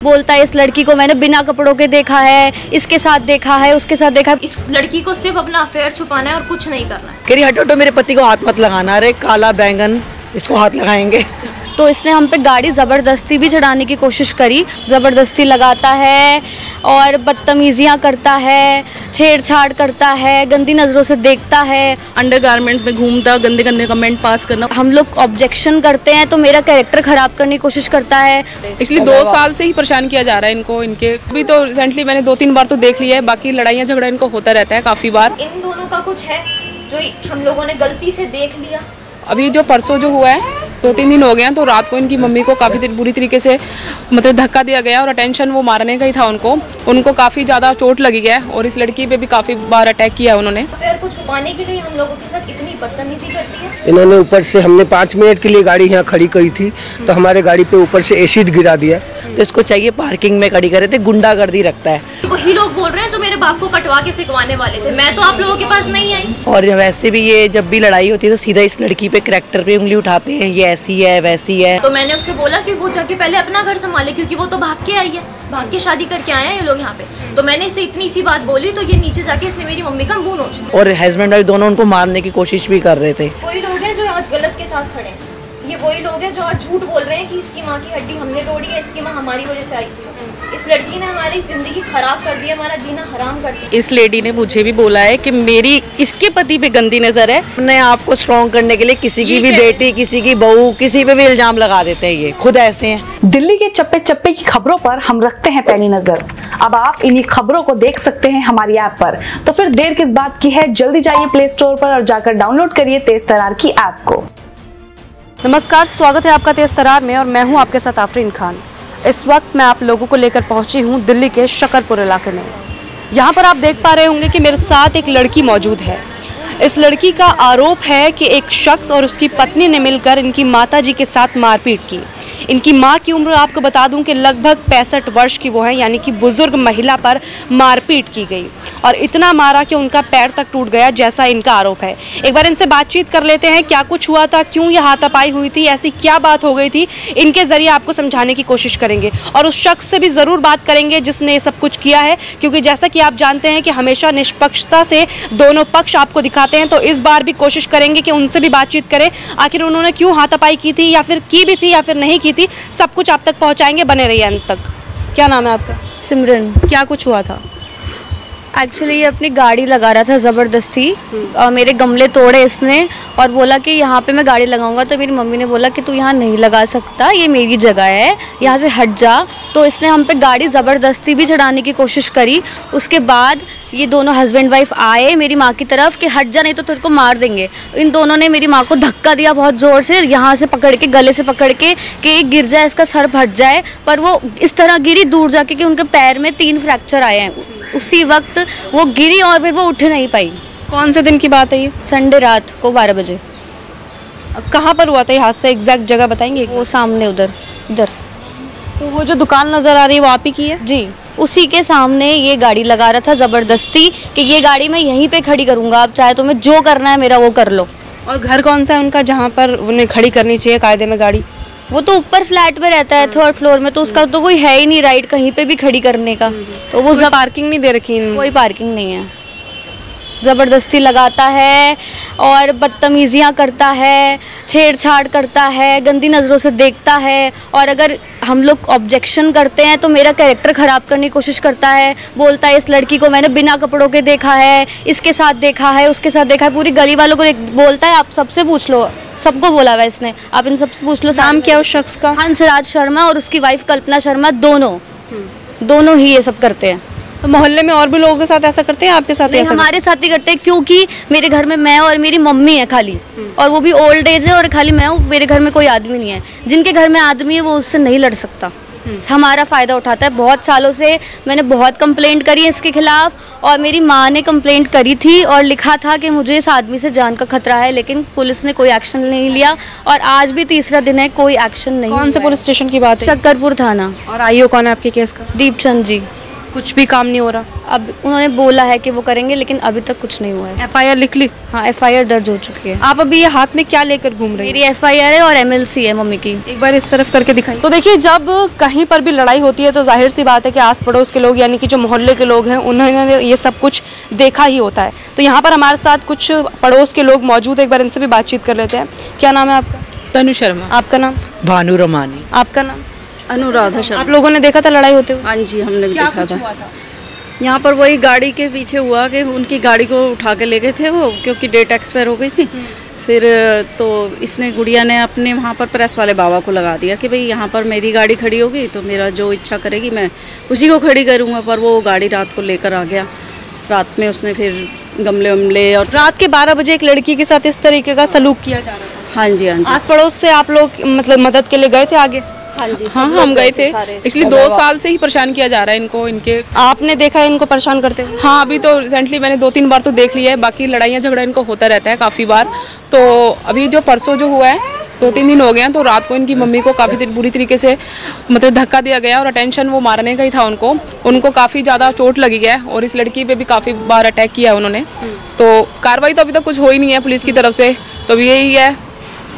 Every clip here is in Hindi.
बोलता है इस लड़की को मैंने बिना कपड़ों के देखा है, इसके साथ देखा है, उसके साथ देखा है। इस लड़की को सिर्फ अपना अफेयर छुपाना है और कुछ नहीं करना है। कह रही हटो हटो, मेरे पति को हाथ मत लगाना, अरे काला बैंगन इसको हाथ लगाएंगे। तो इसने हम पे गाड़ी ज़बरदस्ती भी चढ़ाने की कोशिश करी, ज़बरदस्ती लगाता है और बदतमीजियाँ करता है, छेड़छाड़ करता है, गंदी नज़रों से देखता है, अंडरगारमेंट्स में घूमता, गंदे गंदे कमेंट पास करना। हम लोग ऑब्जेक्शन करते हैं तो मेरा कैरेक्टर ख़राब करने की कोशिश करता है। पिछले 2 साल से ही परेशान किया जा रहा है इनको। इनके अभी तो रिसेंटली मैंने 2-3 बार तो देख लिया है, बाकी लड़ाइयाँ झगड़ा इनको होता रहता है काफ़ी बार। इन दोनों का कुछ है जो हम लोगों ने गलती से देख लिया। अभी जो परसों जो हुआ है 2-3 दिन हो गए हैं, तो रात को इनकी मम्मी को काफ़ी बुरी तरीके से मतलब धक्का दिया गया और अटेंशन वो मारने का ही था उनको काफ़ी ज़्यादा चोट लगी है और इस लड़की पे भी काफ़ी बार अटैक किया है उन्होंने। अफेयर को छुपाने के लिए हम लोगों के साथ इतनी बदतमीजी करती है। इन्होंने ऊपर से, हमने 5 मिनट के लिए गाड़ी यहाँ खड़ी करी थी तो हमारे गाड़ी पे ऊपर से एसिड गिरा दिया। तो इसको चाहिए पार्किंग में खड़ी करे थे, गुंडागर्दी रखता है। वही लोग बोल रहे हैं जो मेरे बाप को कटवा के फिकवाने वाले थे, मैं तो आप लोगों के पास नहीं आई। और वैसे भी ये जब भी लड़ाई होती है तो सीधा इस लड़की पे कैरेक्टर पे उंगली उठाते हैं, ये ऐसी है वैसी है। तो मैंने उससे बोला कि वो जाके पहले अपना घर संभाले, क्योंकि वो तो भाग के आई है, भाग के शादी करके आए हैं ये लोग यहाँ पे। तो मैंने इसे इतनी सी बात बोली तो ये नीचे जाके इसने मेरी मम्मी का मुंह नोच दिया। और हस्बैंड वाइफ दोनों उनको मारने की कोशिश भी कर रहे थे। वही लोग हैं जो आज गलत के साथ खड़े हैं, ये वही लोग हैं जो आज झूठ बोल रहे हैं कि इसकी माँ की हड्डी हमने तोड़ी है, इसकी माँ हमारी वजह से आई थी। इस लड़की ने हमारी जिंदगी खराब कर दी है, हमारा जीना हराम कर दिया। इस लेडी ने मुझे भी बोला है कि मेरी इसके पति पे गंदी नजर है। अपने आप को स्ट्रॉन्ग करने के लिए किसी की भी बेटी, किसी की बहू, किसी पे भी इल्जाम लगा देते हैं, ये खुद ऐसे हैं। दिल्ली के चप्पे चप्पे की खबरों पर हम रखते हैं पैनी नजर। अब आप इन्हीं खबरों को देख सकते हैं हमारी ऐप पर, तो फिर देर किस बात की है, जल्दी जाइए प्ले स्टोर पर और जाकर डाउनलोड करिए तेज तरार की ऐप को। नमस्कार, स्वागत है आपका तेज तरार में और मैं हूं आपके साथ आफरीन खान। इस वक्त मैं आप लोगों को लेकर पहुंची हूं दिल्ली के शकरपुर इलाके में। यहां पर आप देख पा रहे होंगे कि मेरे साथ एक लड़की मौजूद है। इस लड़की का आरोप है कि एक शख्स और उसकी पत्नी ने मिलकर इनकी माताजी के साथ मारपीट की। इनकी मां की उम्र आपको बता दूं कि लगभग 65 वर्ष की वो है, यानी कि बुजुर्ग महिला पर मारपीट की गई और इतना मारा कि उनका पैर तक टूट गया, जैसा इनका आरोप है। एक बार इनसे बातचीत कर लेते हैं, क्या कुछ हुआ था, क्यों यह हाथापाई हुई थी, ऐसी क्या बात हो गई थी, इनके जरिए आपको समझाने की कोशिश करेंगे और उस शख्स से भी ज़रूर बात करेंगे जिसने ये सब कुछ किया है, क्योंकि जैसा कि आप जानते हैं कि हमेशा निष्पक्षता से दोनों पक्ष आपको दिखाते हैं। तो इस बार भी कोशिश करेंगे कि उनसे भी बातचीत करें, आखिर उन्होंने क्यों हाथापाई की थी, या फिर की भी थी या फिर नहीं की थी, सब कुछ आप तक पहुंचाएंगे। बने रहिए अंत तक। क्या नाम है आपका? सिमरन। क्या कुछ हुआ था? एक्चुअली ये अपनी गाड़ी लगा रहा था ज़बरदस्ती, मेरे गमले तोड़े इसने और बोला कि यहाँ पे मैं गाड़ी लगाऊंगा। तो मेरी मम्मी ने बोला कि तू यहाँ नहीं लगा सकता, ये मेरी जगह है, यहाँ से हट जा। तो इसने हम पे गाड़ी ज़बरदस्ती भी चढ़ाने की कोशिश करी। उसके बाद ये दोनों हस्बैंड वाइफ आए मेरी माँ की तरफ कि हट जा नहीं तो तेरे को मार देंगे। इन दोनों ने मेरी माँ को धक्का दिया बहुत ज़ोर से, यहाँ से पकड़ के, गले से पकड़ के कि गिर जाए, इसका सर फट जाए। पर वो इस तरह गिरी दूर जाके कि उनके पैर में 3 फ्रैक्चर आए हैं। उसी वक्त वो गिरी और फिर वो उठ नहीं पाई। कौन से दिन की बात है ये? संडे रात को 12 बजे। कहाँ पर हुआ था ये हादसा, एग्जैक्ट जगह बताएंगे? वो सामने उधर इधर। तो वो जो दुकान नज़र आ रही है वो आप ही की है? जी, उसी के सामने ये गाड़ी लगा रहा था ज़बरदस्ती कि ये गाड़ी मैं यहीं पे खड़ी करूँगा, आप चाहे तुम्हें जो करना है मेरा वो कर लो। और घर कौन सा है उनका जहाँ पर उन्हें खड़ी करनी चाहिए कायदे में गाड़ी? वो तो ऊपर फ्लैट में रहता है, 3rd फ्लोर में, तो उसका तो कोई है ही नहीं राइट कहीं पे भी खड़ी करने का। तो वो पार्किंग नहीं दे रखी? कोई पार्किंग नहीं है। ज़बरदस्ती लगाता है और बदतमीजियाँ करता है, छेड़छाड़ करता है, गंदी नज़रों से देखता है। और अगर हम लोग ऑब्जेक्शन करते हैं तो मेरा कैरेक्टर ख़राब करने की कोशिश करता है। बोलता है इस लड़की को मैंने बिना कपड़ों के देखा है, इसके साथ देखा है, उसके साथ देखा है, पूरी गली वालों को बोलता है। आप सबसे पूछ लो, सबको बोला हुआ इसने, आप इन सबसे पूछ लो। नाम क्या उस शख्स का? हंसराज शर्मा और उसकी वाइफ कल्पना शर्मा, दोनों ही ये सब करते हैं। तो मोहल्ले में और भी लोगों के साथ ऐसा करते हैं, आपके साथ ऐसा? हमारे साथ ही करते हैं, क्योंकि मेरे घर में मैं और मेरी मम्मी है खाली, और वो भी ओल्ड एज है और खाली मैं हूँ। मेरे घर में कोई आदमी नहीं है। जिनके घर में आदमी है वो उससे नहीं लड़ सकता, हमारा फ़ायदा उठाता है। बहुत सालों से मैंने बहुत कंप्लेंट करी है इसके खिलाफ, और मेरी माँ ने कंप्लेंट करी थी और लिखा था कि मुझे इस आदमी से जान का खतरा है, लेकिन पुलिस ने कोई एक्शन नहीं लिया। और आज भी तीसरा दिन है, कोई एक्शन नहीं। कौन से पुलिस स्टेशन की बात है? शकरपुर थाना। और आईओ कौन है आपके केस का? दीपचंद जी। कुछ भी काम नहीं हो रहा? अब उन्होंने बोला है कि वो करेंगे, लेकिन अभी तक कुछ नहीं हुआ है। FIR लिख ली? हाँ, FIR दर्ज हो चुकी है। आप अभी ये हाथ में क्या लेकर घूम रही हैं? मेरी FIR है और MLC है मम्मी की। एक बार इस तरफ करके दिखाइए। तो देखिए, जब कहीं पर भी लड़ाई होती है तो जाहिर सी बात है कि आस पड़ोस के लोग यानी कि जो मोहल्ले के लोग हैं उन्होंने ये सब कुछ देखा ही होता है। तो यहाँ पर हमारे साथ कुछ पड़ोस के लोग मौजूद है, एक बार इनसे भी बातचीत कर लेते हैं। क्या नाम है आपका? तनु शर्मा। आपका नाम? भानु रमानी। आपका नाम? अनुराधा शर्मा। आप लोगों ने देखा था लड़ाई होते हुए? हाँ जी, हमने भी क्या देखा कुछ था। हुआ था? यहाँ पर वही गाड़ी के पीछे हुआ कि उनकी गाड़ी को उठा के ले गए थे वो, क्योंकि डेट एक्सपायर हो गई थी। फिर तो इसने गुड़िया ने अपने वहाँ पर प्रेस वाले बाबा को लगा दिया कि भाई यहाँ पर मेरी गाड़ी खड़ी होगी तो मेरा जो इच्छा करेगी मैं उसी को खड़ी करूँगा। पर वो गाड़ी रात को लेकर आ गया। रात में उसने फिर गमले वमले और रात के 12 बजे एक लड़की के साथ इस तरीके का सलूक किया जा रहा था। हाँ जी, हाँ जी। आस पड़ोस से आप लोग मतलब मदद के लिए गए थे आगे? हाँ जी, हाँ, हम गए थे। इसलिए 2 साल से ही परेशान किया जा रहा है इनको। इनके आपने देखा है इनको परेशान करते हुए? हाँ, अभी तो रिसेंटली मैंने 2-3 बार तो देख लिया है। बाकी लड़ाइयाँ झगड़ा इनको होता रहता है काफ़ी बार। तो अभी जो परसों जो हुआ है 2-3 दिन हो गए हैं, तो रात को इनकी मम्मी को काफ़ी बुरी तरीके से मतलब धक्का दिया गया और अटेंशन वो मारने का ही था उनको काफ़ी ज़्यादा चोट लगी है और इस लड़की पे भी काफ़ी बार अटैक किया है उन्होंने। तो कार्रवाई तो अभी तक कुछ हो ही नहीं है पुलिस की तरफ से। तो यही है,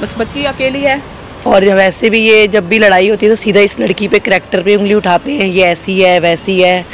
बस बच्ची अकेली है। और वैसे भी ये जब भी लड़ाई होती है तो सीधा इस लड़की पे करैक्टर पे उंगली उठाते हैं, ये ऐसी है वैसी है।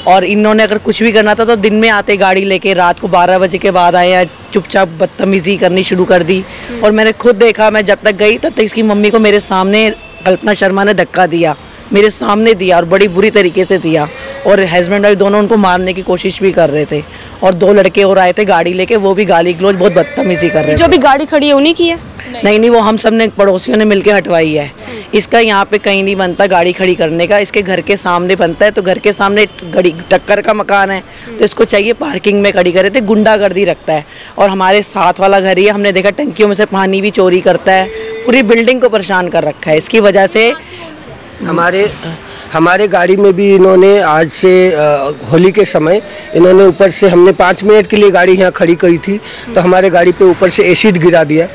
और इन्होंने अगर कुछ भी करना था तो दिन में आते गाड़ी लेके, रात को 12 बजे के बाद आए, चुपचाप बदतमीजी करनी शुरू कर दी। और मैंने खुद देखा, मैं जब तक गई तब तक इसकी मम्मी को मेरे सामने कल्पना शर्मा ने धक्का दिया, मेरे सामने दिया और बड़ी बुरी तरीके से दिया। और हस्बैंड वाइफ दोनों उनको मारने की कोशिश भी कर रहे थे। और 2 लड़के और आए थे गाड़ी लेके, वो भी गाली गलौज बहुत बदतमीजी कर रहे थे। जो भी गाड़ी खड़ी है उन्हीं की है? नहीं, वो हम सब ने पड़ोसियों ने मिलके हटवाई है। इसका यहाँ पे कहीं नहीं बनता गाड़ी खड़ी करने का, इसके घर के सामने बनता है। तो घर के सामने गड़ी टक्कर का मकान है तो इसको चाहिए पार्किंग में खड़ी करे थे। गुंडागर्दी रखता है। और हमारे साथ वाला घर ही है, हमने देखा टंकियों में से पानी भी चोरी करता है। पूरी बिल्डिंग को परेशान कर रखा है। इसकी वजह से हमारे गाड़ी में भी इन्होंने आज से होली के समय इन्होंने ऊपर से, हमने 5 मिनट के लिए गाड़ी यहाँ खड़ी करी थी तो हमारे गाड़ी पे ऊपर से एसिड गिरा दिया।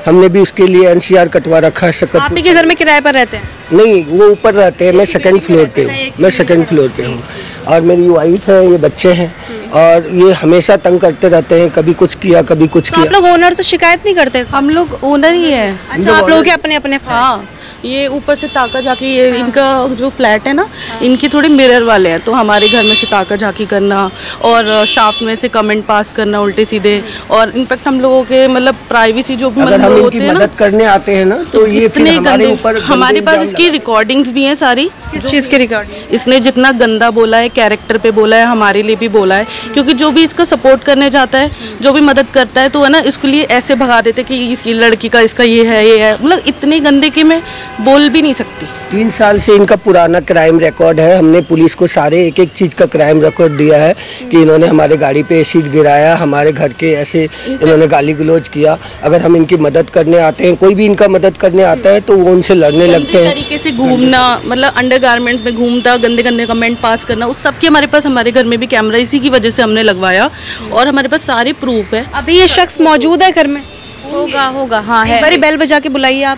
हमने भी उसके लिए NCR कटवा रखा है। आप ही के घर में किराए पर रहते हैं? नहीं, वो ऊपर रहते हैं, मैं 2nd फ्लोर पे हूँ। मैं 2nd फ्लोर पे हूँ और मेरी वाइफ है, ये बच्चे हैं और ये हमेशा तंग करते रहते हैं, कभी कुछ किया कभी कुछ किया। आप लोग ओनर से शिकायत नहीं करते? हम लोग ओनर ही है। अच्छा, आप लोग के अपने अपने? हाँ, ये ऊपर से ताका झाकी, ये इनका जो फ्लैट है ना, इनकी थोड़ी मिरर वाले हैं। तो हमारे घर में से ताका झाकी करना और शाफ्ट में से कमेंट पास करना उल्टे सीधे। और इनफैक्ट हम लोगों के मतलब प्राइवेसी जो भी मतलब होते हैं ना, मदद करने आते हैं ना तो ये फिर हमारे ऊपर, हमारे पास इसकी रिकॉर्डिंग्स भी हैं सारी। किस चीज़ की रिकॉर्डिंग? इसने जितना गंदा बोला है, कैरेक्टर पे बोला है, हमारे लिए भी बोला है। क्योंकि जो भी इसका सपोर्ट करने जाता है, जो भी मदद करता है, तो है ना इसके लिए ऐसे भगा देते कि इसकी लड़की का इसका ये है। मतलब इतने गंदे कि मैं बोल भी नहीं सकती। 3 साल से इनका पुराना क्राइम रिकॉर्ड है। हमने पुलिस को सारे एक चीज़ का क्राइम रिकॉर्ड दिया है कि इन्होंने हमारे गाड़ी पे एसिड गिराया, हमारे घर के ऐसे इन्होंने गाली गलौज किया। अगर हम इनकी मदद करने आते हैं, कोई भी इनका मदद करने आता है तो वो उनसे लड़ने लगते हैं। तरीके से घूमना, मतलब अंडरगारमेंट्स में घूमता, गंदे गंदे कमेंट पास करना, उस सब के हमारे पास, हमारे घर में भी कैमरा इसी की वजह से हमने लगवाया और हमारे पास सारे प्रूफ है। अभी ये शख्स मौजूद है घर में? होगा हाँ है। एक बारी बेल बजा के बुलाइए।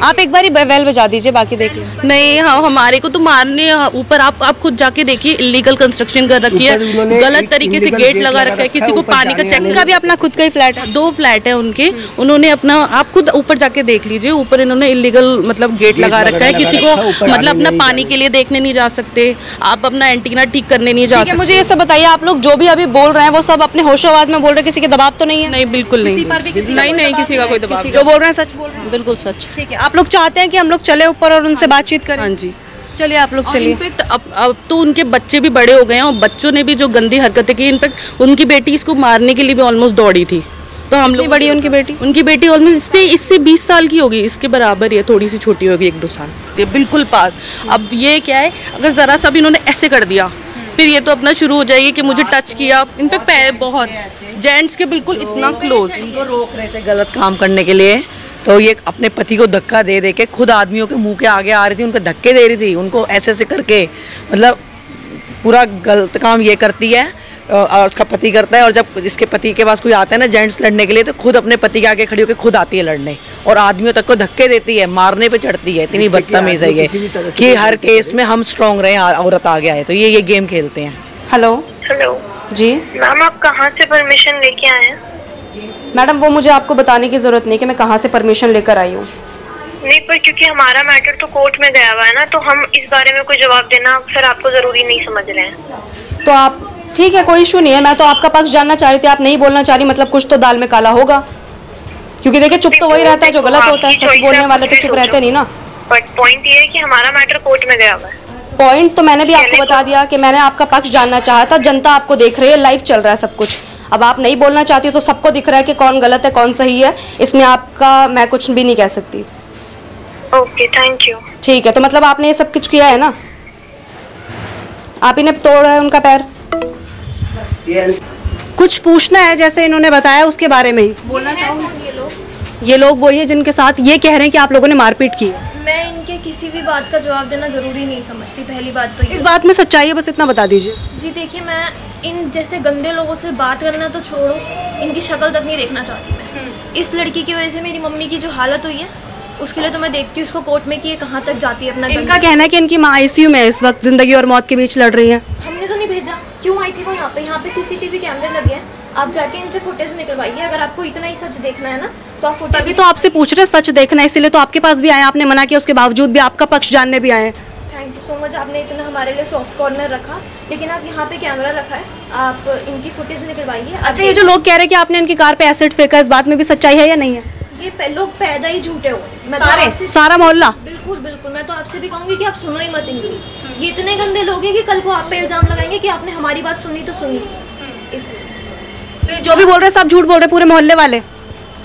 आप एक बारी बेल बजा दीजिए, बाकी देखिए। नहीं, हाँ, हमारे को तो मारने ऊपर आप खुद जाके देखिए, इलीगल कंस्ट्रक्शन कर रखी है, गलत तरीके से गेट लगा रखा है, किसी को पानी का चेक का भी अपना खुद का ही फ्लैट है। 2 फ्लैट है उनके, उन्होंने अपना, आप खुद ऊपर जाके देख लीजिए, ऊपर इन्होंने इलीगल मतलब गेट लगा रखा है। किसी को मतलब अपना पानी के लिए देखने नहीं जा सकते, आप अपना एंटीना ठीक करने नहीं जा सकते। मुझे ये सब बताइए, आप लोग जो भी अभी बोल रहे हैं वो सब अपने होशो आवाज में बोल रहे हैं, किसी के दबाव तो नहीं है? नहीं, बिल्कुल नहीं। नहीं, किसी का कोई दबाव नहीं। जो बोल रहे हैं सच बोल रहे हैं? बिल्कुल सच। ठीक है, आप लोग चाहते हैं कि हम लोग चले ऊपर और उनसे बातचीत करें? हाँ जी, चलिए आप लोग चलिए। इनफैक्ट अब तो उनके बच्चे भी बड़े हो गए हैं और बच्चों ने भी जो गंदी हरकतें की, इनफैक्ट उनकी बेटी इसको मारने के लिए भी ऑलमोस्ट दौड़ी थी। तो हम लोग बड़ी उनकी बेटी ऑलमोस्ट इससे 20 साल की होगी, इसके बराबर ही है, थोड़ी सी छोटी होगी 1-2 साल, तो बिल्कुल पास। अब ये क्या है, अगर ज़रा सा भी इन्होंने ऐसे कर दिया फिर ये तो अपना शुरू हो जाएगी कि मुझे टच किया। इनफैक्ट बहुत जेंट्स के बिल्कुल इतना क्लोज, रोक रहे थे गलत काम करने के लिए। तो ये अपने पति को धक्का दे दे के खुद आदमियों के मुंह के आगे आ रही थी, उनको धक्के दे रही थी, उनको ऐसे ऐसे करके, मतलब पूरा गलत काम ये करती है और उसका पति करता है। और जब इसके पति के पास कोई आता है ना जेंट्स लड़ने के लिए, तो खुद अपने पति के आगे खड़ी होकर खुद आती है लड़ने और आदमियों तक को धक्के देती है, मारने पे चढ़ती है। इतनी बदतमीज है ये कि हर केस में हम स्ट्रॉन्ग रहे, औरत आ गया है तो ये गेम खेलते हैं। हेलो। हेलो जी मैम, आप कहाँ से परमिशन लेके आए हैं? मैडम, वो मुझे आपको बताने की ज़रूरत नहीं कि मैं कहाँ से परमिशन लेकर आई हूँ। नहीं, पर क्योंकि हमारा मैटर तो कोर्ट में गया हुआ है ना, तो हम इस बारे में कोई जवाब देना फिर आपको ज़रूरी नहीं समझ रहे हैं। तो आप ठीक है, कोई इशू नहीं है। मैं तो आपका पक्ष जानना चाह रही थी, आप नहीं बोलना चाह रही, मतलब कुछ तो दाल में काला होगा। क्योंकि देखिए, चुप तो वही रहता है जो गलत होता है, सच बोलने वाले तो चुप रहते नहीं ना। बट पॉइंट ये है कि हमारा मैटर कोर्ट में गया हुआ है। पॉइंट तो मैंने भी आपको बता दिया कि मैंने आपका पक्ष जानना चाहा था। जनता आपको देख रही है, लाइव चल रहा है सब कुछ। अब आप नहीं बोलना चाहती तो सबको दिख रहा है कि कौन गलत है कौन सही है। इसमें आपका मैं कुछ भी नहीं कह सकती। Okay, thank you. ठीक है, तो मतलब आपने ये सब कुछ किया है ना? आप ही ने तोड़ा है उनका पैर? कुछ पूछना है जैसे इन्होंने बताया उसके बारे में ही बोलना चाहूँगी। ये लोग वही है जिनके साथ ये कह रहे हैं कि आप लोगों ने मारपीट की। मैं इनके किसी भी बात का जवाब देना ज़रूरी नहीं समझती। पहली बात तो इस बात में सच्चाई है, बस इतना बता दीजिए। जी देखिए, मैं इन जैसे गंदे लोगों से बात करना तो छोड़ो, इनकी शक्ल तक नहीं देखना चाहती मैं। इस लड़की की वजह से मेरी मम्मी की जो हालत हुई है, उसके लिए तो मैं देखती हूँ इसको कोर्ट में कि ये कहाँ तक जाती है अपना। इनका कहना है कि इनकी माँ आईसीयू में इस वक्त जिंदगी और मौत के बीच लड़ रही है। हमने तो नहीं भेजा, क्यों आई थी वो यहाँ पे सीसीटीवी कैमरे लगे हैं। आप जाके इनसे फुटेज निकलवाइए। अगर आपको इतना ही सच देखना है ना तो आप फुटेज। अभी तो आपसे पूछ रहे सच देखना है, इसीलिए तो आपके पास भी आए। आपने मना किया, उसके बावजूद भी आपका पक्ष जानने भी आए। थैंक यू सो मच, आपने इतना हमारे लिए सॉफ्ट कॉर्नर रखा। लेकिन आप यहाँ पे कैमरा रखा है, आप इनकी फुटेज निकलवाइए। अच्छा, ये जो लोग कह रहे हैं कि आपने इनकी कार पे एसिड फेंका, इस बात में भी सच्चाई है या नहीं है? ये लोग पैदा ही झूठे हुए सारे, सारा मोहल्ला। बिल्कुल बिल्कुल। मैं तो आपसे भी कहूँगी कि आप सुनो ही मत इनकी। ये इतने गंदे लोग हैं कि कल को आप पे इल्जाम लगाएंगे कि आपने हमारी बात सुनी तो सुनी। इसलिए तो जो भी बोल रहे हैं सब झूठ बोल रहे हैं, पूरे मोहल्ले वाले।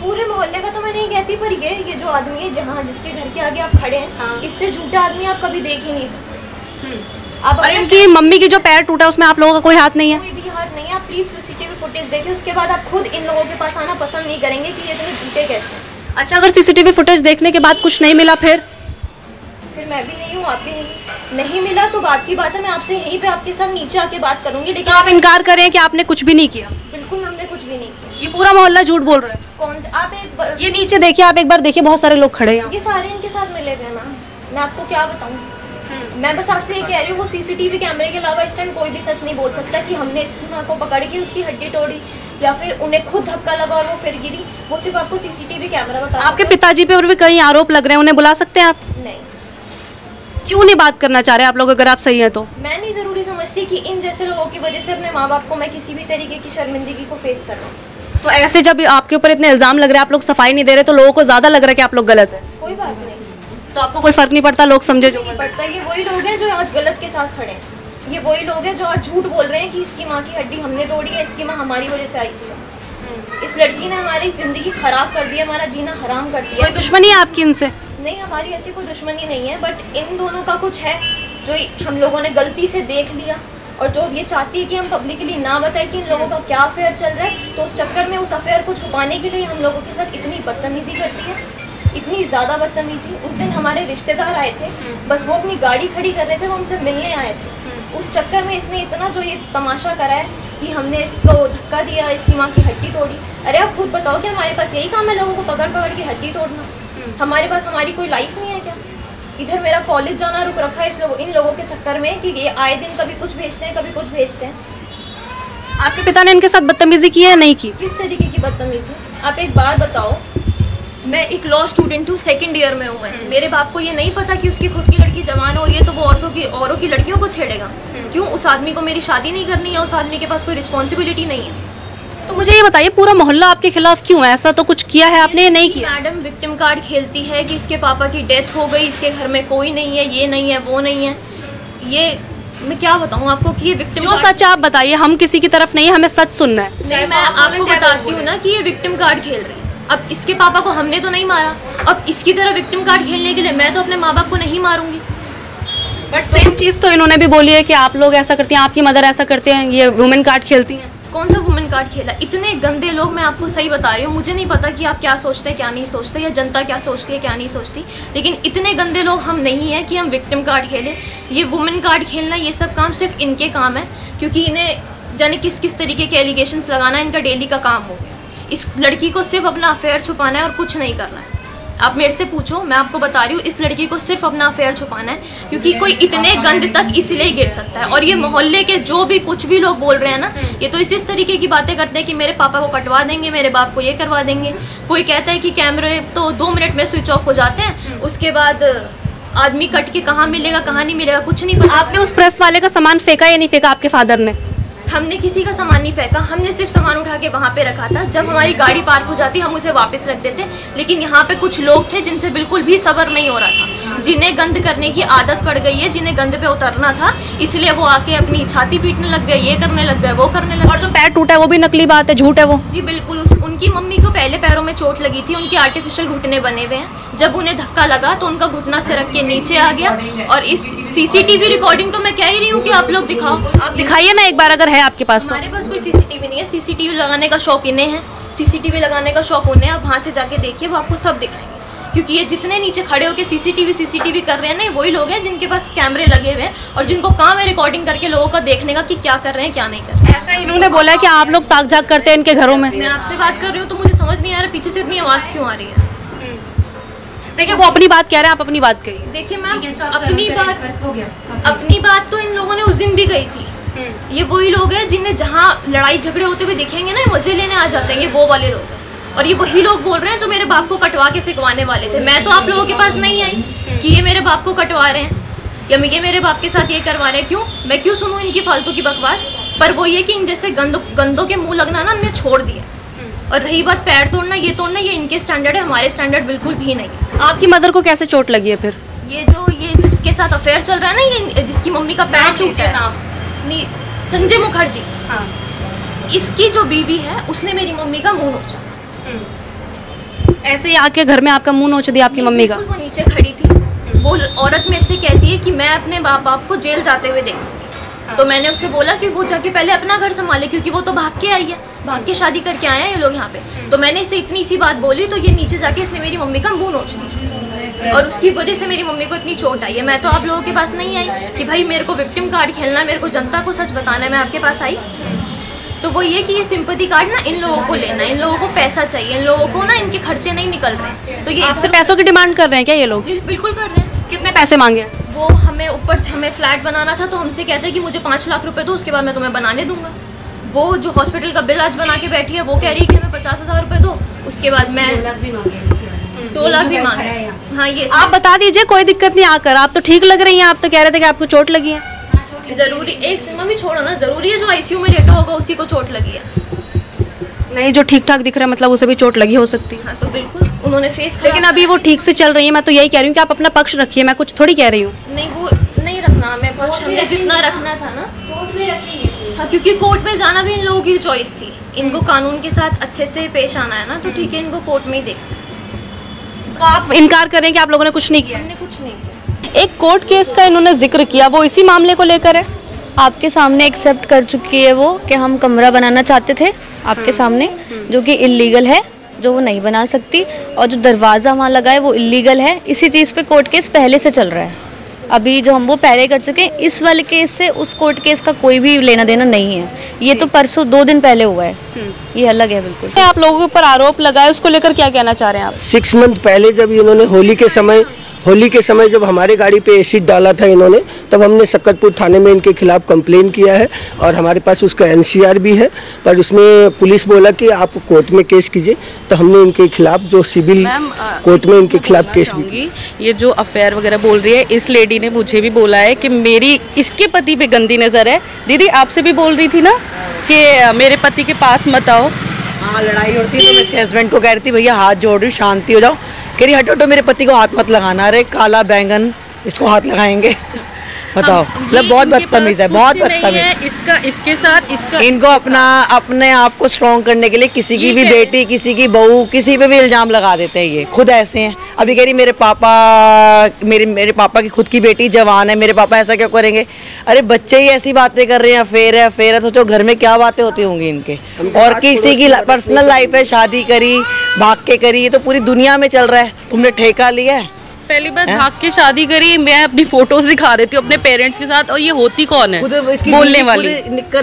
पूरे मोहल्ले का तो मैं नहीं कहती, पर ये जो आदमी है जहाँ जिसके घर के आगे आप खड़े हैं, हाँ। इससे झूठा आदमी आप कभी देख ही नहीं सकते। आप और इनकी मम्मी की जो पैर टूटा उसमें आप लोगों का कोई हाथ नहीं है? कोई भी हाथ नहीं है। आप प्लीज सीसीटीवी फुटेज देखिए, उसके बाद आप खुद इन लोगों के पास आना पसंद नहीं करेंगे कि ये इतने झूठे कैसे। अच्छा, अगर सीसीटीवी फुटेज देखने के बाद कुछ नहीं मिला फिर मैं भी नहीं हूँ, आप भी नहीं मिला तो बात की बात है। मैं आपसे यहीं पे आपके साथ नीचे आके बात करूंगी। लेकिन आप इनकार करें कि आपने कुछ भी नहीं किया? बिल्कुल, हमने कुछ भी नहीं किया। ये पूरा मोहल्ला झूठ बोल रहा है। कौन से? आप ये नीचे देखिए, आप एक बार देखिए, बहुत सारे लोग खड़े हैं। ये सारे इनके साथ मिले हुए हैं मैम। मैं आपको क्या बताऊँ, मैं बस आपसे ये कह रही हूँ, वो सीसीटीवी कैमरे के अलावा इस टाइम कोई भी सच नहीं बोल सकता कि हमने इसकी माँ को पकड़ के उसकी हड्डी तोड़ी या फिर उन्हें खुद धक्का लगा और वो फिर गिरी। वो सिर्फ आपको सीसीटीवी कैमरा बता। आपके पिताजी पे और भी कई आरोप लग रहे हैं, उन्हें बुला सकते हैं आप? नहीं। क्यों नहीं बात करना चाह रहे आप लोग? अगर आप सही हैं तो मैं नहीं ज़रूरी समझती कि इन जैसे लोगों की वजह से अपने माँ बाप को मैं किसी भी तरीके की शर्मिंदगी को फेस कर रहा हूँ। तो ऐसे जब आपके ऊपर इतने इल्जाम लग रहे हैं, आप लोग सफाई नहीं दे रहे, तो लोगों को ज्यादा लग रहा है कि आप लोग गलत है। कोई बात नहीं, तो आपको कोई फर्क नहीं पड़ता, लोग समझे जो पड़ता। ये वही लोग हैं जो आज गलत के साथ खड़े हैं। ये वही लोग हैं जो आज झूठ बोल रहे हैं कि इसकी माँ की हड्डी हमने तोड़ी है, इसकी माँ हमारी वजह से आई थी। इस लड़की ने हमारी जिंदगी खराब कर दी, हमारा जीना हराम कर दिया। कोई दुश्मनी है आपकी इनसे? नहीं, हमारी ऐसी कोई दुश्मनी नहीं है, बट इन दोनों का कुछ है जो हम लोगों ने गलती से देख लिया और जो ये चाहती है कि हम पब्लिकली ना बताएं कि इन लोगों का क्या अफेयर चल रहा है। तो उस चक्कर में उस अफेयर को छुपाने के लिए हम लोगों के साथ इतनी बदतमीजी करती है, इतनी ज़्यादा बदतमीजी। उस दिन हमारे रिश्तेदार आए थे, बस वो अपनी गाड़ी खड़ी कर रहे थे, वो हमसे मिलने आए थे। उस चक्कर में इसने इतना जो ये तमाशा करा है कि हमने इसको धक्का दिया, इसकी माँ की हड्डी तोड़ी। अरे आप खुद बताओ कि हमारे पास यही काम है लोगों को पकड़ पकड़ के हड्डी तोड़ना? हमारे पास हमारी कोई लाइफ नहीं है क्या? इधर मेरा कॉलेज जाना रुक रखा है इन लोगों के चक्कर में कि ये आए दिन कभी कुछ भेजते हैं कभी कुछ भेजते हैं। आपके पिता ने इनके साथ बदतमीजी की है नहीं की? किस तरीके की बदतमीजी? आप एक बार बताओ, मैं एक लॉ स्टूडेंट हूँ, 2nd ईयर में हूँ मैं। मेरे बाप को ये नहीं पता कि उसकी खुद की लड़की जवान है और ये तो वो औरों की लड़कियों को छेड़ेगा? क्यों? उस आदमी को मेरी शादी नहीं करनी है, उस आदमी के पास कोई रिस्पॉन्सिबिलिटी नहीं है। तो मुझे ये बताइए, पूरा मोहल्ला आपके खिलाफ क्यों है? ऐसा तो कुछ किया है आपने? ये नहीं किया। मैडम विक्टिम कार्ड खेलती है कि इसके पापा की डेथ हो गई, इसके घर में कोई नहीं है, ये नहीं है, वो नहीं है। ये मैं क्या बताऊँ आपको कि ये विक्टिम जो सच आप बताइए, हम किसी की तरफ नहीं है, हमें सच सुनना है। नहीं, मैं आपको बताती हूँ ना कि ये विक्टिम कार्ड खेल रही है। अब इसके पापा को हमने तो नहीं मारा, अब इसकी तरह विक्टिम कार्ड खेलने के लिए मैं तो अपने माँ बाप को नहीं मारूंगी। बट सेम चीज़ तो इन्होंने भी बोली है कि आप लोग ऐसा करती हैं, आपकी मदर ऐसा करते हैं, ये वुमेन कार्ड खेलती हैं। कौन सा वुमेन कार्ड खेला? इतने गंदे लोग, मैं आपको सही बता रही हूँ। मुझे नहीं पता कि आप क्या सोचते हैं क्या नहीं सोचते, या जनता क्या सोचती है क्या नहीं सोचती, लेकिन इतने गंदे लोग हम नहीं हैं कि हम विक्टिम कार्ड खेलें। ये वुमेन कार्ड खेलना, ये सब काम सिर्फ इनके काम है, क्योंकि इन्हें जाने किस किस तरीके के एलिगेशंस लगाना इनका डेली का काम हो गया। इस लड़की को सिर्फ अपना अफेयर छुपाना है और कुछ नहीं करना है। आप मेरे से पूछो, मैं आपको बता रही हूँ, इस लड़की को सिर्फ अपना अफेयर छुपाना है, क्योंकि कोई इतने गंद तक इसलिए गिर सकता है। और ये मोहल्ले के जो भी कुछ भी लोग बोल रहे हैं ना, ये तो इस तरीके की बातें करते हैं कि मेरे पापा को कटवा देंगे, मेरे बाप को ये करवा देंगे। कोई कहता है कि कैमरे तो 2 मिनट में स्विच ऑफ हो जाते हैं, उसके बाद आदमी कट के कहाँ मिलेगा कहाँ नहीं मिलेगा कुछ नहीं पता। आपने उस प्रेस वाले का सामान फेंका या नहीं फेंका आपके फादर ने? हमने किसी का सामान नहीं फेंका, हमने सिर्फ सामान उठा के वहाँ पे रखा था। जब हमारी गाड़ी पार्क हो जाती हम उसे वापस रख देते। लेकिन यहाँ पे कुछ लोग थे जिनसे बिल्कुल भी सब्र नहीं हो रहा था, जिन्हें गंद करने की आदत पड़ गई है, जिन्हें गंद पे उतरना था, इसलिए वो आके अपनी छाती पीटने लग गए, ये करने लग गए, वो करने लग गए। और जो पैर टूटा है वो भी नकली बात है, झूठ है वो? जी बिल्कुल। उनकी मम्मी को पहले पैरों में चोट लगी थी, उनके आर्टिफिशियल घुटने बने हुए हैं। जब उन्हें धक्का लगा तो उनका घुटना से रख के नीचे आ गया। और इस सीसीटीवी रिकॉर्डिंग तो मैं कह ही रही हूँ कि आप लोग दिखाओ, आप दिखाइए ना एक बार अगर है आपके पास तो। हमारे पास कोई सीसीटीवी नहीं है, सीसीटीवी लगाने का शौक इन्हें है, सीसीटीवी लगाने का शौक उन्हें। आप वहाँ से जाके देखिए, वो आपको सब दिखाएंगे। क्योंकि ये जितने नीचे खड़े होकर सीसीटीवी कर रहे हैं ना, वही लोग हैं जिनके पास कैमरे लगे हुए हैं और जिनको काम है रिकॉर्डिंग करके लोगों का देखने का कि क्या कर रहे हैं क्या नहीं कर रहे हैं। ऐसा इन्होंने बोला है कि आप लोग ताक झाक करते हैं इनके घरों में। मैं आपसे बात कर रही हूँ तो मुझे समझ नहीं आ रहा पीछे से इतनी आवाज़ क्यों आ रही है। देखिए वो अपनी बात कह रहे हैं, आप अपनी बात कहिए। देखिए मैम, अपनी बात तो इन लोगों ने उस दिन भी कही थी। ये वही लोग हैं जिन्हें जहाँ लड़ाई झगड़े होते हुए दिखेंगे ना, मजे लेने आ जाते हैं, ये वो वाले लोग हैं। और ये वही लोग बोल रहे हैं जो मेरे बाप को कटवा के फिकवाने वाले थे। मैं तो आप लोगों के पास नहीं आई कि ये मेरे बाप को कटवा रहे हैं या ये मेरे बाप के साथ ये करवा रहे हैं। क्यों? मैं क्यों सुनूं इनकी फालतू की बकवास? पर वो ये कि इन जैसे गंदों के मुंह लगना ना इन्हें छोड़ दिया। और रही बात पैर तोड़ना, ये इनके स्टैंडर्ड है, हमारे स्टैंडर्ड बिल्कुल भी नहीं। आपकी मदर को कैसे चोट लगी है फिर? ये जिसके साथ अफेयर चल रहा है ना, ये जिसकी मम्मी का पैर टूटा है, संजय मुखर्जी, हाँ, इसकी जो बीवी है उसने मेरी मम्मी का मुंह नोचा। ऐसे ही आके घर में आपका मुंह नोच दिया आपकी मम्मी का? वो नीचे खड़ी थी, वो औरत मेरे से कहती है कि मैं अपने बाप को जेल जाते हुए देखूंगी। तो मैंने उससे बोला कि वो जाके पहले अपना घर संभाले, क्योंकि वो तो भाग के आई है, भाग के शादी करके आए हैं ये लोग यहाँ पे। तो मैंने इसे इतनी सी बात बोली तो ये नीचे जाके इसने मेरी मम्मी का मुंह नोच दिया और उसकी वजह से मेरी मम्मी को इतनी चोट आई है। मैं तो आप लोगों के पास नहीं आई कि भाई मेरे को विक्टिम कार्ड खेलना है, मेरे को जनता को सच बताना है, मैं आपके पास आई। तो वो ये कि ये सिंपैथी कार्ड ना इन लोगों को लेना है, इन लोगों को पैसा चाहिए, इन लोगों को ना इनके खर्चे नहीं निकल रहे हैं। तो ये आपसे पैसों की डिमांड कर रहे हैं क्या ये लोग? बिल्कुल कर रहे हैं। कितने पैसे मांगे? वो हमें फ्लैट बनाना था तो हमसे कहते हैं कि मुझे 5 लाख रुपए दो, उसके बाद मैं तुम्हें बनाने दूंगा। वो जो हॉस्पिटल का बिल आज बना के बैठी है वो कह रही है कि हमें 50,000 रुपए दो, उसके बाद मैं 2 लाख भी मांगे। हाँ, ये आप बता दीजिए, कोई दिक्कत नहीं आकर। आप तो ठीक लग रही हैं, आप तो कह रहे थे कि आपको चोट लगी है। जरूरी एक मम्मी छोड़ो ना, जरूरी है जो आईसीयू में लेटा होगा उसी को चोट लगी है? नहीं, जो ठीक ठाक दिख रहा है मतलब उसे भी चोट लगी हो सकती है। हाँ तो बिल्कुल उन्होंने फेस, लेकिन अभी वो ठीक से चल रही है। मैं तो यही कह रही हूँ कि आप अपना पक्ष रखिए, मैं कुछ थोड़ी कह रही हूँ। नहीं, वो नहीं रखना, मैं पक्ष हमने जितना रखना था ना कोर्ट में रखेंगे। हाँ, क्योंकि कोर्ट में जाना भी इन लोगों की चॉइस थी। इनको कानून के साथ अच्छे से पेश आना है ना, तो ठीक है, इनको कोर्ट में ही देखना। तो आप इनकार कर रहे हैं कि आप लोगों ने कुछ नहीं किया? हमने कुछ नहीं किया। एक कोर्ट केस का इन्होंने जिक्र किया, वो इसी मामले को लेकर है? आपके सामने एक्सेप्ट कर चुकी है वो कि हम कमरा बनाना चाहते थे आपके सामने, जो कि इलीगल है, जो वो नहीं बना सकती। और जो दरवाज़ा वहाँ लगा है वो इलीगल है। इसी चीज़ पे कोर्ट केस पहले से चल रहा है। अभी जो हम वो पहले कर चुके हैं, इस वाले केस से उस कोर्ट केस का कोई भी लेना देना नहीं है। ये तो परसों 2 दिन पहले हुआ है, ये अलग है बिल्कुल। आप लोगों के ऊपर आरोप लगाए, उसको लेकर क्या कहना चाह रहे हैं आप? 6 मंथ पहले जब इन्होंने होली के समय जब हमारे गाड़ी पे एसिड डाला था इन्होंने, तब हमने सक्करपुर थाने में इनके खिलाफ कंप्लेन किया है और हमारे पास उसका एनसीआर भी है। पर उसमें पुलिस बोला कि आप कोर्ट में केस कीजिए, तो हमने इनके खिलाफ जो सिविल कोर्ट में इनके खिलाफ केस भी। ये जो अफेयर वगैरह बोल रही है, इस लेडी ने मुझे भी बोला है कि मेरी इसके पति पे गंदी नज़र है। दीदी आपसे भी बोल रही थी ना कि मेरे पति के पास मत आओ। हाँ, लड़ाई होती है तो मैं इसके हस्बैंड को कह रही थी भैया हाथ जोड़ रही, शांति हो जाओ। कह रही हटो, मेरे पति को हाथ मत लगाना। अरे काला बैंगन, इसको हाथ लगाएंगे? बताओ, मतलब बहुत बदतमीज है, बहुत बदतमीज। इसका इसके साथ इसका इनको अपने आप को स्ट्रॉन्ग करने के लिए किसी की भी बेटी, किसी की बहू, किसी पे भी इल्जाम लगा देते हैं। ये खुद ऐसे हैं। अभी कह रही मेरे पापा की खुद की बेटी जवान है, मेरे पापा ऐसा क्यों करेंगे? अरे बच्चे ही ऐसी बातें कर रहे हैं, अफेयर है, तो घर में क्या बातें होती होंगी इनके। और किसी की पर्सनल लाइफ है, शादी करी, भाग के करी, ये तो पूरी दुनिया में चल रहा है। तुमने ठेका लिया है, पहली बार भाग के शादी करी, मैं अपनी फोटोज दिखा देती हूँ अपने पेरेंट्स के साथ, और ये होती कौन है बोलने वाली।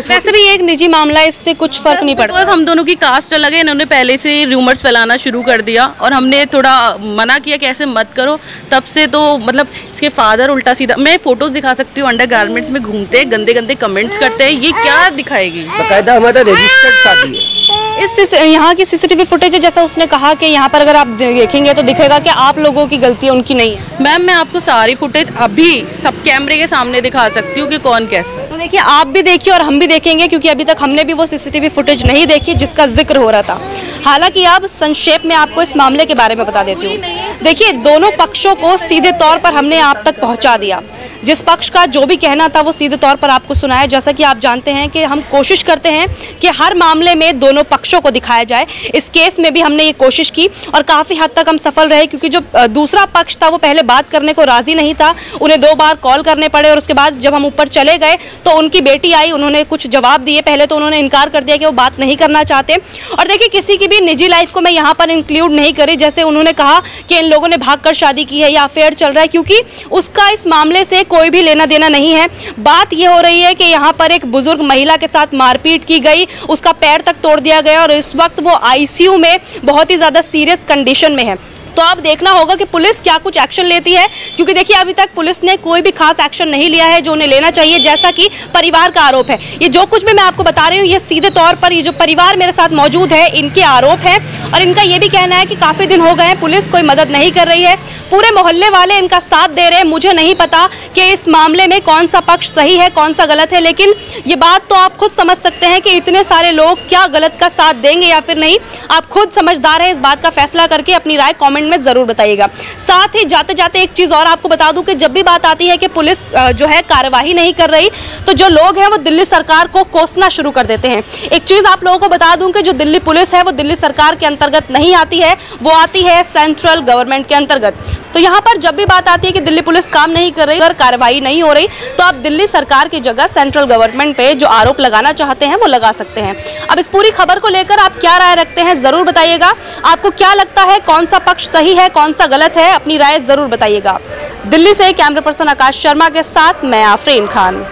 वैसे भी ये एक निजी मामला है, इससे कुछ फर्क नहीं पड़ता। बस हम दोनों की कास्ट अलग है, इन्होंने पहले से रूमर्स फैलाना शुरू कर दिया और हमने थोड़ा मना किया कि ऐसे मत करो। तब से तो मतलब इसके फादर उल्टा सीधा, मैं फोटोज दिखा सकती हूँ, अंडर गारमेंट्स में घूमते हैं, गंदे गंदे कमेंट्स करते हैं, ये क्या दिखाएगी। बकायदा हमारा रजिस्टर्ड शादी है। इस यहाँ की सीसीटीवी फुटेज है, जैसा उसने कहा कि यहाँ पर अगर आप देखेंगे तो दिखेगा कि आप लोगों की गलती है, उनकी नहीं है। मैम मैं आपको सारी फुटेज अभी सब कैमरे के सामने दिखा सकती हूँ कि कौन कैसा। तो देखिए, आप भी देखिए और हम भी देखेंगे, क्योंकि अभी तक हमने भी वो सीसीटीवी फुटेज नहीं देखी जिसका जिक्र हो रहा था। हालांकि अब संक्षेप में आपको इस मामले के बारे में बता देती हूँ। देखिए, दोनों पक्षों को सीधे तौर पर हमने आप तक पहुँचा दिया। जिस पक्ष का जो भी कहना था वो सीधे तौर पर आपको सुनाया। जैसा कि आप जानते हैं कि हम कोशिश करते हैं कि हर मामले में दोनों पक्षों को दिखाया जाए। इस केस में भी हमने ये कोशिश की और काफ़ी हद तक हम सफल रहे, क्योंकि जो दूसरा पक्ष था वो पहले बात करने को राजी नहीं था। उन्हें 2 बार कॉल करने पड़े और उसके बाद जब हम ऊपर चले गए तो उनकी बेटी आई, उन्होंने कुछ जवाब दिए। पहले तो उन्होंने इनकार कर दिया कि वो बात नहीं करना चाहते। और देखिए, किसी की भी निजी लाइफ को मैं यहाँ पर इंक्लूड नहीं करी। जैसे उन्होंने कहा कि इन लोगों ने भागकर शादी की है या अफेयर चल रहा है, क्योंकि उसका इस मामले से कोई भी लेना देना नहीं है। बात ये हो रही है कि यहाँ पर एक बुजुर्ग महिला के साथ मारपीट की गई, उसका पैर तक तोड़ दिया गया और इस वक्त वो आईसीयू में बहुत ही ज़्यादा सीरियस कंडीशन में है। तो अब देखना होगा कि पुलिस क्या कुछ एक्शन लेती है, क्योंकि देखिए अभी तक पुलिस ने कोई भी खास एक्शन नहीं लिया है जो उन्हें लेना चाहिए, जैसा कि परिवार का आरोप है। ये जो कुछ भी मैं आपको बता रही हूँ ये सीधे तौर पर ये जो परिवार मेरे साथ मौजूद है इनके आरोप है, और इनका ये भी कहना है कि काफ़ी दिन हो गए हैं पुलिस कोई मदद नहीं कर रही है, पूरे मोहल्ले वाले इनका साथ दे रहे हैं। मुझे नहीं पता कि इस मामले में कौन सा पक्ष सही है कौन सा गलत है, लेकिन ये बात तो आप खुद समझ सकते हैं कि इतने सारे लोग क्या गलत का साथ देंगे या फिर नहीं। आप खुद समझदार हैं, इस बात का फैसला करके अपनी राय कमेंट में जरूर बताइएगा। साथ ही जाते जाते एक चीज और आपको बता दूं कि जब भी बात आती है कि पुलिस जो है कार्यवाही नहीं कर रही, तो जो लोग हैं वो दिल्ली सरकार को कोसना शुरू कर देते हैं। एक चीज आप लोगों को बता दूं कि जो दिल्ली पुलिस है वो दिल्ली सरकार के अंतर्गत नहीं आती है, वो आती है सेंट्रल गवर्नमेंट के अंतर्गत। तो यहाँ पर जब भी बात आती है कि दिल्ली पुलिस काम नहीं कर रही और कार्रवाई नहीं हो रही, तो आप दिल्ली सरकार की जगह सेंट्रल गवर्नमेंट पे जो आरोप लगाना चाहते हैं वो लगा सकते हैं। अब इस पूरी खबर को लेकर आप क्या राय रखते हैं जरूर बताइएगा। आपको क्या लगता है कौन सा पक्ष सही है कौन सा गलत है, अपनी राय जरूर बताइएगा। दिल्ली से कैमरा पर्सन आकाश शर्मा के साथ मैं आफरीन खान।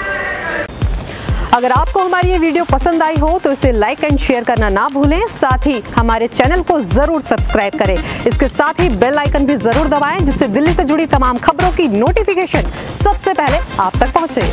अगर आपको हमारी ये वीडियो पसंद आई हो तो इसे लाइक एंड शेयर करना ना भूलें, साथ ही हमारे चैनल को जरूर सब्सक्राइब करें। इसके साथ ही बेल आइकन भी जरूर दबाएं, जिससे दिल्ली से जुड़ी तमाम खबरों की नोटिफिकेशन सबसे पहले आप तक पहुंचे।